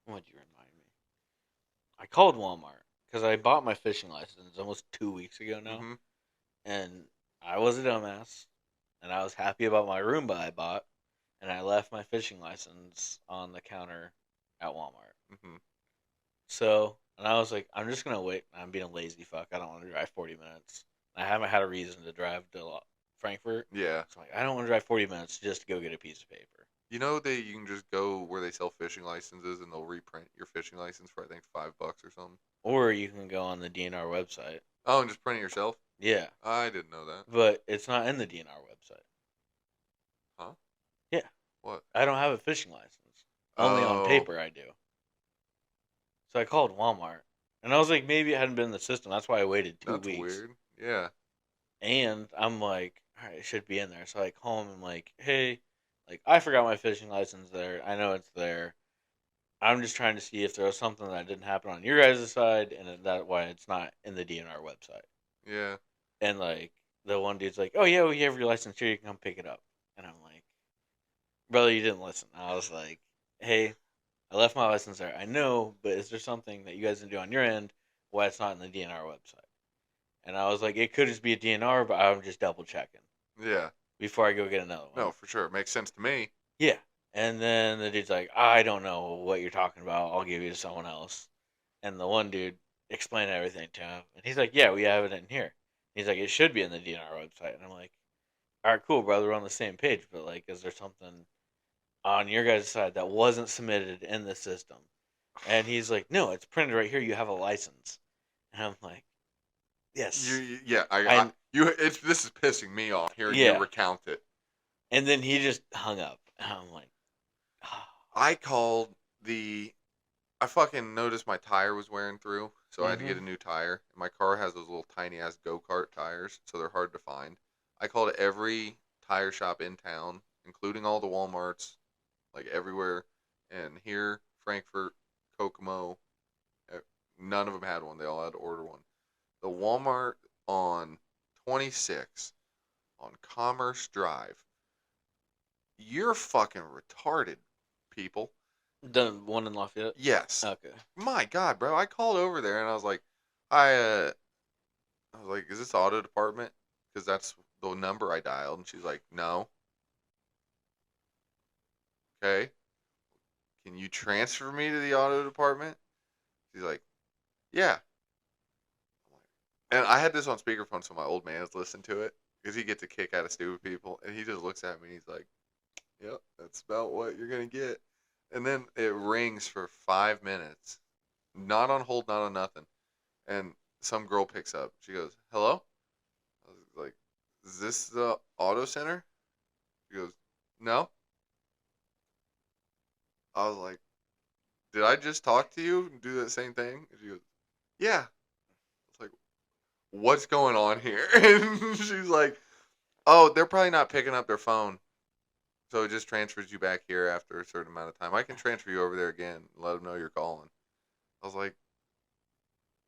What'd you remind me? I called Walmart because I bought my fishing license almost 2 weeks ago now, Mm-hmm. and I was a dumbass, and I was happy about my Roomba I bought, and I left my fishing license on the counter at Walmart. Mm-hmm. So, and I was like, I'm just gonna wait. I'm being a lazy fuck. I don't want to drive 40 minutes. I haven't had a reason to drive to Frankfurt, Yeah. so I'm like, I don't want to drive 40 minutes just to go get a piece of paper. You know you can just go where they sell fishing licenses and they'll reprint your fishing license for I think $5 or something. Or you can go on the DNR website. Oh, and just print it yourself? Yeah, I didn't know that. but it's not in the DNR website. Huh? Yeah, What? I don't have a fishing license. Only on Oh, paper I do. So I called Walmart, and I was like, maybe it hadn't been in the system. That's why I waited two that's weeks. weird. Yeah. And I'm like, all right, it should be in there. So I call him and I'm like, hey, like I forgot my fishing license there. I know it's there. I'm just trying to see if there was something that didn't happen on your guys' side, and that why it's not in the DNR website. Yeah. And like the one dude's like, "Oh yeah, we have your license here. You can come pick it up." And I'm like, "Brother, you didn't listen." I was like, "Hey, I left my license there. I know, but is there something that you guys can do on your end why it's not in the DNR website?" And I was like, "It could just be a DNR, but I'm just double checking Yeah. before I go get another No, one." for sure. It makes sense to me. Yeah. And then the dude's like, "I don't know what you're talking about. I'll give you to someone else." And the one dude explained everything to him. And he's like, "Yeah, we have it in here." He's like, "It should be in the DNR website." And I'm like, "All right, cool, brother. We're on the same page. But, like, is there something on your guys' side that wasn't submitted in the system?" And he's like, "No, it's printed right here. You have a license." And I'm like, "Yes." Yeah, I, this is pissing me off hearing you yeah. recount it. And then he just hung up. And I'm like, I called the. I fucking noticed my tire was wearing through, so I had to mm-hmm. get a new tire. My car has those little tiny ass go kart tires, so they're hard to find. I called every tire shop in town, including all the WalMarts, like everywhere, and here, Frankfurt, Kokomo, eh, none of them had one. They all had to order one. The Walmart on 26 on Commerce Drive. You're fucking retarded, people. The one in Lafayette? Yes. Okay. My God, bro. I called over there and I was like, I uh I was like, is this auto department? Because that's the number I dialed. And she's like, no. Okay. Can you transfer me to the auto department? She's like, yeah. And I had this on speakerphone so my old man is listening to it because he gets a kick out of stupid people. And he just looks at me and he's like, yep, that's about what you're going to get. And then it rings for 5 minutes. Not on hold, not on nothing. And some girl picks up. She goes, hello? I was like, is this the auto center? She goes, no. I was like, did I just talk to you and do that same thing? And she goes, yeah. It's like, what's going on here? And she's like, oh, they're probably not picking up their phone. So it just transfers you back here after a certain amount of time. I can transfer you over there again and let them know you're calling. I was like,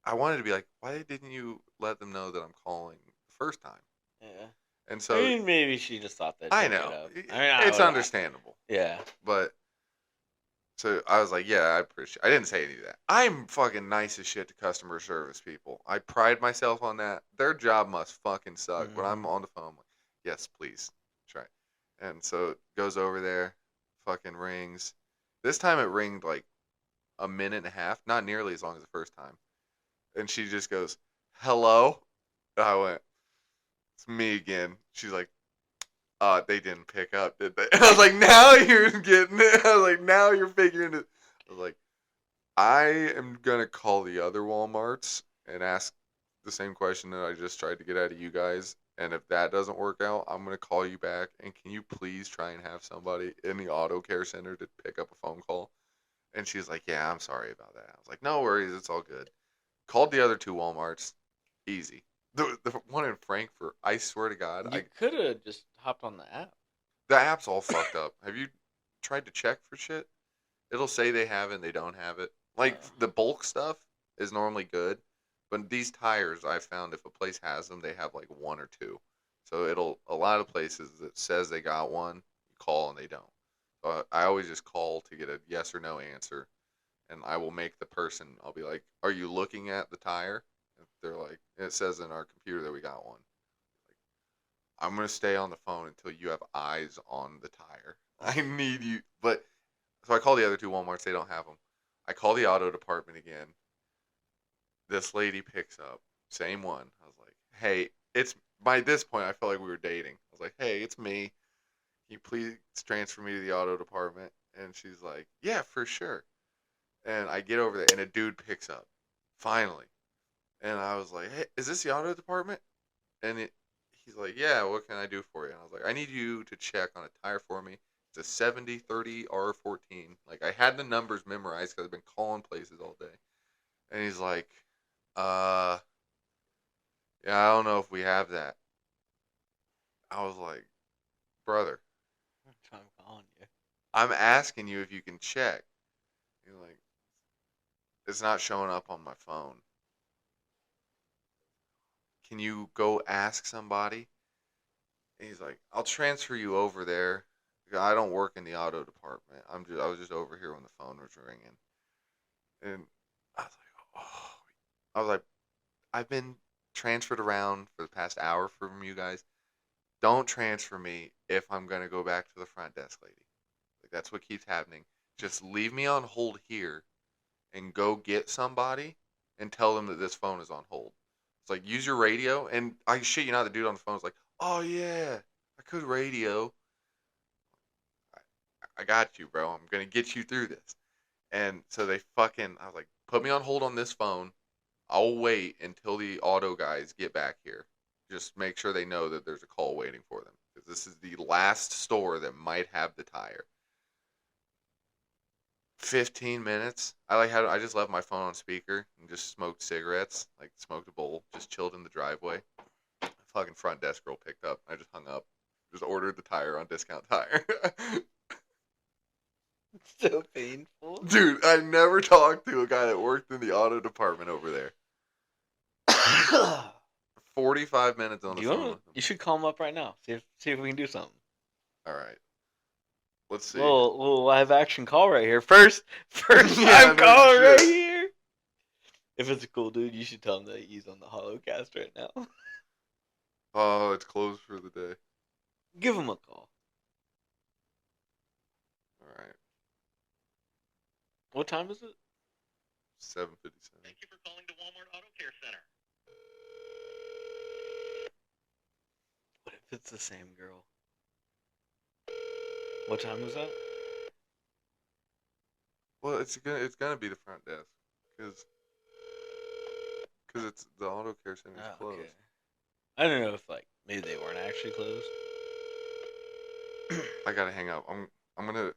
I wanted to be like, why didn't you let them know that I'm calling the first time? Yeah. And I so mean, maybe she just thought they'd I pick it know up. I mean, I it's would. understandable, Yeah. but so I was like, yeah, I appreciate. I didn't say any of that. I'm fucking nice as shit to customer service people. I pride myself on that. Their job must fucking suck. When Mm-hmm. I'm on the phone, I'm like, yes, please, try. And so it goes over there, fucking rings. This time it ringed like a minute and a half, not nearly as long as the first time. And she just goes, hello. I went, it's me again. She's like, they didn't pick up, did they? I was like, now you're getting it. I was like, now you're figuring it. I was like, I am gonna call the other WalMarts and ask the same question that I just tried to get out of you guys. And if that doesn't work out, I'm gonna call you back. And can you please try and have somebody in the auto care center to pick up a phone call? And she's like, yeah, I'm sorry about that. I was like, no worries, it's all good. Called the other two WalMarts, easy. The one in Frankfurt, I swear to God, You could have just hopped on the app. the app's all fucked up. Have you tried to check for shit? It'll say they have it and they don't have it. Like Uh, the bulk stuff is normally good, but these tires I found if a place has them, they have like one or two. So it'll a lot of places that says they got one, you call and they don't. So I always just call to get a yes or no answer, and I will make the person. I'll be like, "Are you looking at the tire?" If they're like, "It says in our computer that we got one." I'm gonna stay on the phone until you have eyes on the tire. I need you, but so I call the other two WalMarts. They don't have them. I call the auto department again. This lady picks up. Same one. I was like, hey, it's by this point I felt like we were dating. I was like, hey, it's me. Can you please transfer me to the auto department? And she's like, yeah, for sure. And I get over there and a dude picks up. Finally. And I was like, hey, is this the auto department? And he's like, yeah, what can I do for you? And I was like, I need you to check on a tire for me. It's a 7030 R14. Like, I had the numbers memorized because I've been calling places all day. And he's like, uh, yeah, I don't know if we have that. I was like, brother, I'm calling you. I'm asking you if you can check. You're like, it's not showing up on my phone. Can you go ask somebody? And he's like, I'll transfer you over there. I don't work in the auto department. I was just over here when the phone was ringing. And I was like, oh. I was like, I've been transferred around for the past hour from you guys. Don't transfer me if I'm gonna go back to the front desk lady. Like that's what keeps happening. Just leave me on hold here and go get somebody and tell them that this phone is on hold. It's like use your radio, and I shit you not, the dude on the phone was like, "Oh yeah, I could radio. I got you, bro. I'm gonna get you through this." And so I was like, put me on hold on this phone. I'll wait until the auto guys get back here. Just make sure they know that there's a call waiting for them because this is the last store that might have the tire. 15 minutes. I just left my phone on speaker and just smoked cigarettes, like smoked a bowl, just chilled in the driveway. The fucking front desk girl picked up. I just hung up. Just ordered the tire on Discount Tire. It's so painful. Dude, I never talked to a guy that worked in the auto department over there. 45 minutes on the phone with him. You should call him up right now. See if we can do something. All right. Let's see. Little live action call right here. First Yeah, time no call shit. right here. If it's a cool dude, you should tell him that he's on the Holocast right now. Oh, it's closed for the day. Give him a call. All right. What time is it? 7:57. Thank you for calling the Walmart Auto Care Center. What if it's the same girl? What time was that? Well, it's gonna be the front desk because it's the auto care center is closed. Okay. I don't know if maybe they weren't actually closed. I gotta hang up. I'm gonna.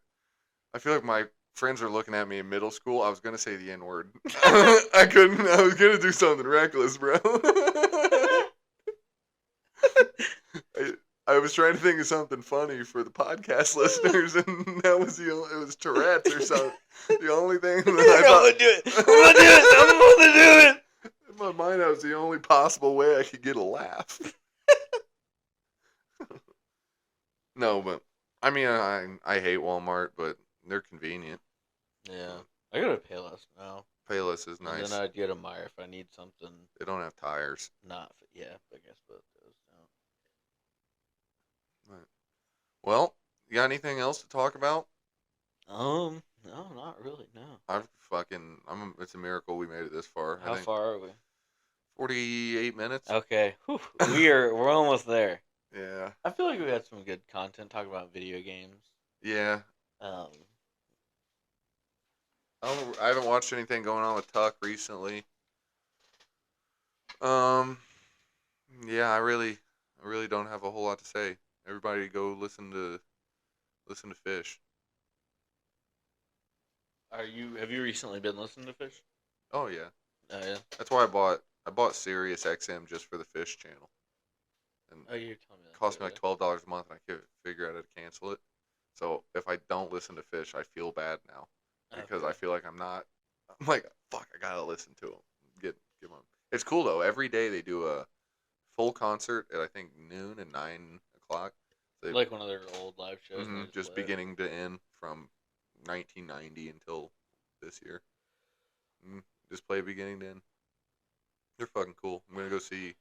I feel like my friends are looking at me in middle school. I was gonna say the N word. I couldn't. I was gonna do something reckless, bro. I was trying to think of something funny for the podcast listeners, and that was it was Tourette's or something. The only thing that I thought. I'm gonna do it. I'm gonna do it. I'm gonna do it. In my mind, that was the only possible way I could get a laugh. No, but I mean, I hate Walmart, but they're convenient. Yeah, I go to Payless now. Payless is nice. And then I'd get a Meyer if I need something. They don't have tires. Not yeah, I guess both those. No. Right. Well, you got anything else to talk about? No, not really. No. It's a miracle we made it this far. How far are we? 48 minutes. Okay, we're almost there. Yeah. I feel like we had some good content talking about video games. Yeah. Um, I haven't watched anything going on with Tuck recently. Yeah, I really don't have a whole lot to say. Everybody go listen to Fish. have you recently been listening to Fish? Oh yeah. Oh yeah. That's why I bought Sirius XM just for the Fish channel. And Oh, you're telling me that. it cost me like $12 a month, and I couldn't figure out how to cancel it. So if I don't listen to Fish, I feel bad now because I feel like I'm like, fuck, I gotta listen to them. Get them. It's cool though. Every day they do a full concert at I think noon and 9 o'clock. Like one of their old live shows. Just beginning to end from 1990 until this year. Just play beginning to end. They're fucking cool. I'm gonna go see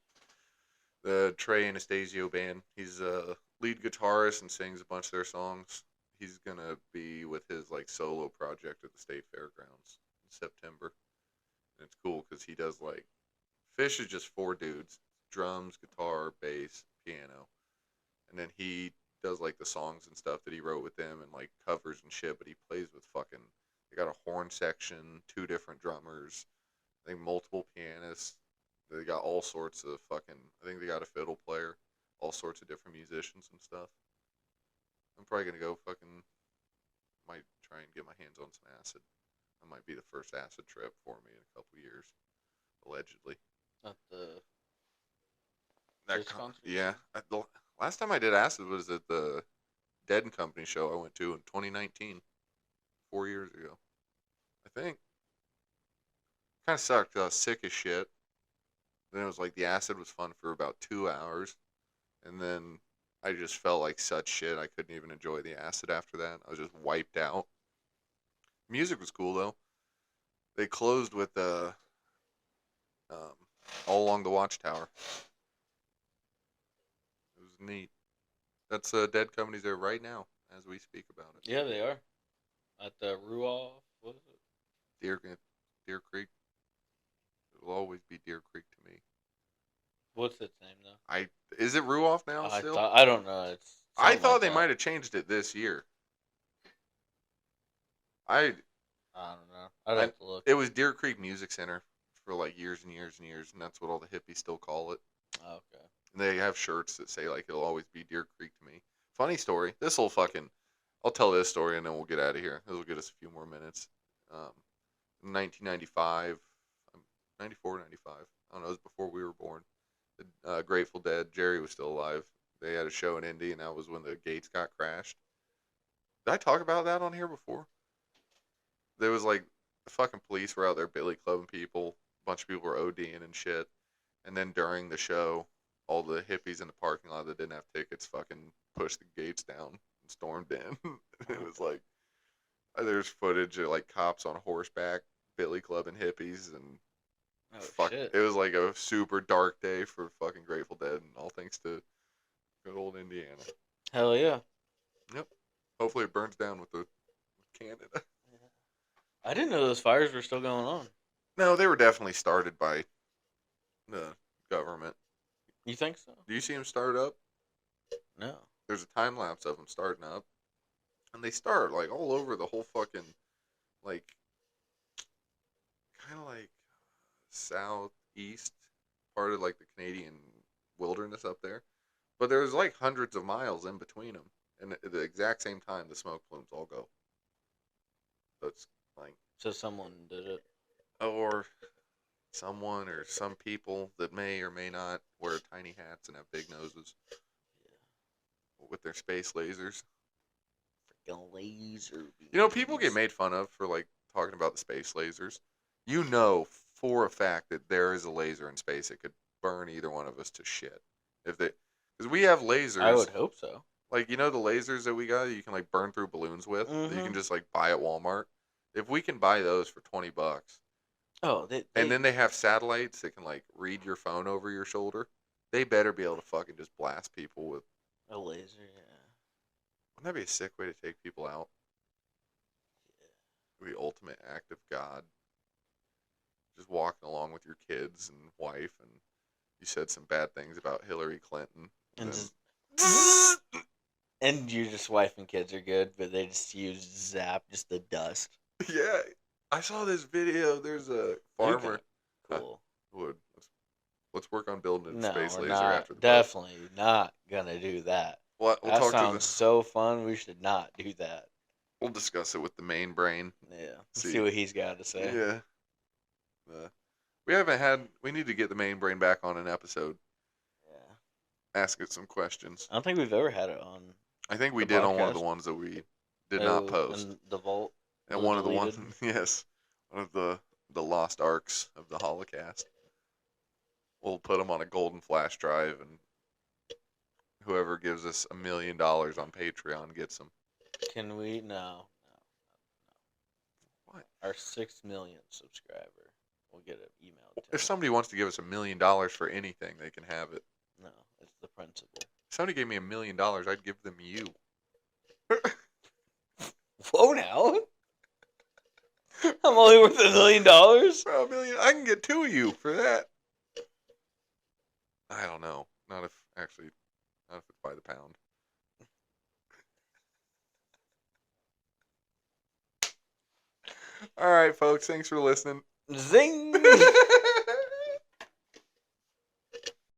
the Trey Anastasio band. He's a lead guitarist and sings a bunch of their songs. He's gonna be with his like solo project at the state fairgrounds in September. And it's cool because he does like Fish is just 4 dudes: drums, guitar, bass, piano, and then he does like the songs and stuff that he wrote with them and like covers and shit. But he plays with fucking. They got a horn section, 2 different drummers, I think multiple pianists. They got all sorts of fucking. I think they got a fiddle player, all sorts of different musicians and stuff. I'm probably gonna go fucking. Might try and get my hands on some acid. That might be the first acid trip for me in a couple years, allegedly. Not the. Concert? Yeah. The last time I did acid was at the Dead and Company show I went to in 2019, 4 years ago. I think. Kind of sucked. I was sick as shit. Then it was like the acid was fun for about 2 hours, and then I just felt like such shit. I couldn't even enjoy the acid after that. I was just wiped out. Music was cool though. They closed with um, All Along the Watchtower. It was neat. That's Dead Company's there right now as we speak about it. Yeah, they are at the Ruoff. What is it? Deer Creek. It will always be Deer Creek to me. What's its name though? Is it Ruoff now I still? thought I don't know. It's I something thought like they that. might have changed it this year. I don't know. I'd have to look. It was Deer Creek Music Center for like years and years and years, and that's what all the hippies still call it. Oh, okay. And they have shirts that say like it'll always be Deer Creek to me. Funny story. I'll tell this story and then we'll get out of here. This will get us a few more minutes. 1995, 94, 95. I don't know. It was before we were born. The Grateful Dead. Jerry was still alive. They had a show in Indy, and that was when the gates got crashed. Did I talk about that on here before? There was like the fucking police were out there billy clubbing people. A bunch of people were ODing and shit. And then during the show, all the hippies in the parking lot that didn't have tickets fucking pushed the gates down and stormed in. It was like there's footage of like cops on horseback billy clubbing hippies and Shit. it was like a super dark day for fucking Grateful Dead, and all thanks to good old Indiana. Hell yeah. Yep. Hopefully it burns down with Canada. I didn't know those fires were still going on. No, they were definitely started by the government. You think so? Do you see them start up? No. There's a time lapse of them starting up, and they start like all over the whole fucking like kind of like southeast part of like the Canadian wilderness up there. But there's like hundreds of miles in between them, and at the exact same time the smoke plumes all go. So it's like So someone did it. or someone or some people that may or may not wear tiny hats and have big noses with their space lasers. Freaking laser beams. You know, people get made fun of for like talking about the space lasers. You know for a fact that there is a laser in space that could burn either one of us to shit. Because we have lasers. I would hope so. Like, you know the lasers that we got that you can like burn through balloons with that you can just like buy at Walmart? If we can buy those for $20, Oh, and then they have satellites that can like read your phone over your shoulder, they better be able to fucking just blast people with. a laser, yeah. Wouldn't that be a sick way to take people out? The ultimate act of God. Just walking along with your kids and wife, and you said some bad things about Hillary Clinton. And and your just wife and kids are good, but they just use zap, just the dust. Yeah, I saw this video. There's a farmer. Cool. Let's work on building a No, space we're laser not. after the Definitely not gonna do that. We'll That talk sounds so fun. We should not do that. We'll discuss it with the main brain. Yeah. See. See what he's got to say. Yeah. We need to get the main brain back on an episode. Yeah. Ask it some questions. I don't think we've ever had it on. I think we The did on one of the podcast? ones that we did not post. In the vault. And the one of the deleted? ones, yes, one of the lost arcs of the Holocast. We'll put them on a golden flash drive, and whoever gives us $1 million on Patreon gets them. Can we? No. What? Our 6 million subscriber will get an email. If somebody wants to give us $1 million for anything, they can have it. No, it's the principle. If somebody gave me $1 million, I'd give them you. Whoa, now. I'm only worth $1 million. Well, $1 million, I can get two of you for that. I don't know. Not if it's by the pound. All right, folks. Thanks for listening. Zing.